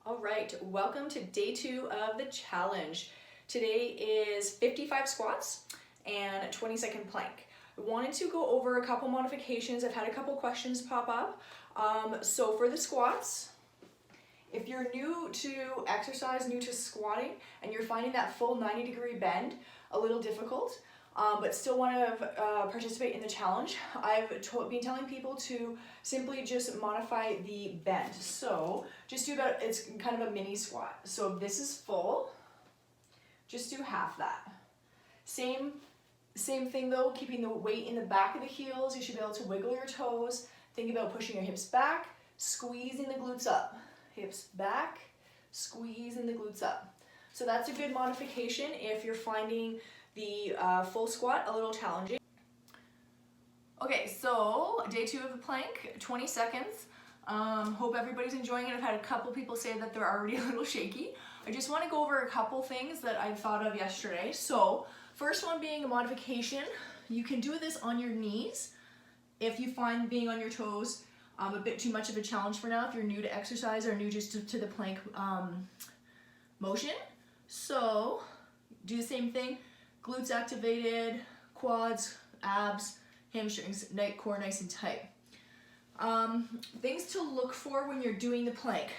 All right, welcome to day 2 of the challenge. Today is 55 squats and a 20-second plank. I wanted to go over a couple modifications. I've had a couple questions pop up. So for the squats, if you're new to exercise, new to squatting, and you're finding that full 90-degree bend a little difficult, but still want to participate in the challenge, I've been telling people to simply just modify the bend. So just do about, it's kind of a mini squat. So if this is full, just do half that. Same thing though, keeping the weight in the back of the heels. You should be able to wiggle your toes. Think about pushing your hips back, squeezing the glutes up. Hips back, squeezing the glutes up. So that's a good modification if you're finding the full squat a little challenging. Okay, so day 2 of the plank, 20 seconds. Hope everybody's enjoying it. I've had a couple people say that they're already a little shaky. I just want to go over a couple things that I thought of yesterday. So first one being a modification. You can do this on your knees if you find being on your toes a bit too much of a challenge for now, if you're new to exercise or new just to the plank motion. So do the same thing. Glutes activated, quads, abs, hamstrings, core nice and tight. Things to look for when you're doing the plank.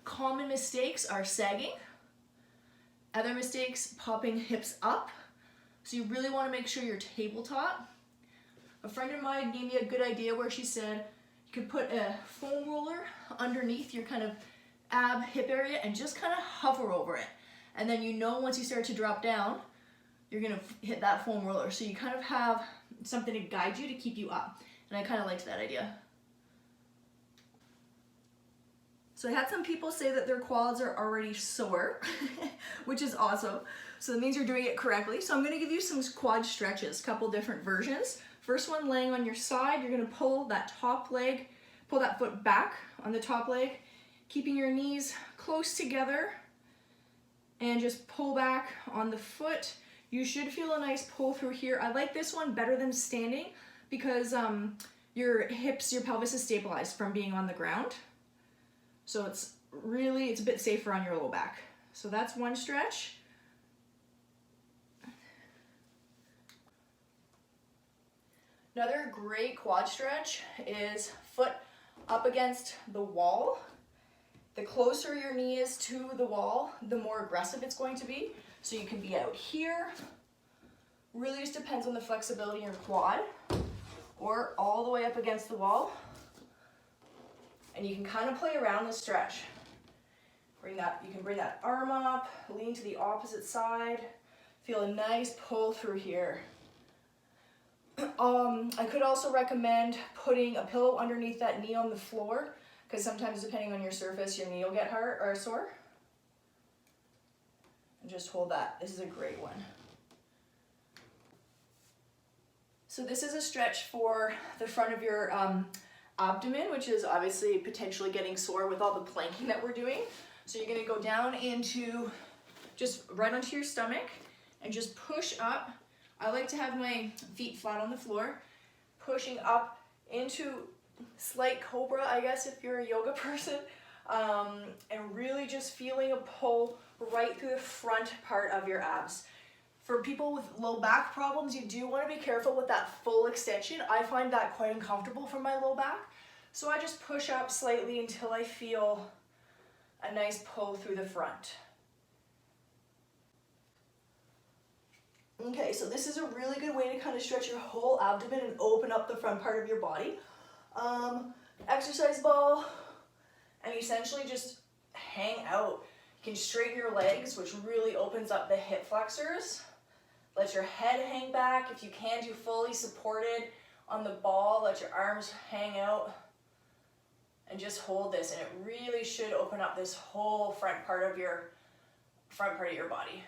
Common mistakes are sagging. Other mistakes, popping hips up. So you really want to make sure you're tabletop. A friend of mine gave me a good idea where she said you could put a foam roller underneath your kind of ab hip area and just kind of hover over it. And then you know once you start to drop down, you're gonna hit that foam roller. So you kind of have something to guide you to keep you up. And I kind of liked that idea. So I had some people say that their quads are already sore, which is awesome. So that means you're doing it correctly. So I'm gonna give you some quad stretches, a couple different versions. First one, laying on your side, you're gonna pull that top leg, pull that foot back on the top leg, keeping your knees close together, and just pull back on the foot. You should feel a nice pull through here. I like this one better than standing because your hips, your pelvis is stabilized from being on the ground. So it's a bit safer on your low back. So that's one stretch. Another great quad stretch is foot up against the wall. The closer your knee is to the wall, the more aggressive it's going to be. So you can be out here. Really just depends on the flexibility in your quad, or all the way up against the wall. And you can kind of play around the stretch. You can bring that arm up, lean to the opposite side, feel a nice pull through here. I could also recommend putting a pillow underneath that knee on the floor, because sometimes depending on your surface, your knee will get hurt or sore. And just hold that. This is a great one. So this is a stretch for the front of your abdomen, which is obviously potentially getting sore with all the planking that we're doing. So you're gonna go down into, just right onto your stomach and just push up. I like to have my feet flat on the floor, pushing up into slight cobra, I guess, if you're a yoga person, and really just feeling a pull right through the front part of your abs. For people with low back problems, you do want to be careful with that full extension. I find that quite uncomfortable for my low back. So I just push up slightly until I feel a nice pull through the front. Okay, so this is a really good way to kind of stretch your whole abdomen and open up the front part of your body. Exercise ball, and essentially just hang out. You can straighten your legs, which really opens up the hip flexors. Let your head hang back. If you can, do fully supported on the ball. Let your arms hang out and just hold this. And it really should open up this whole front part of your body.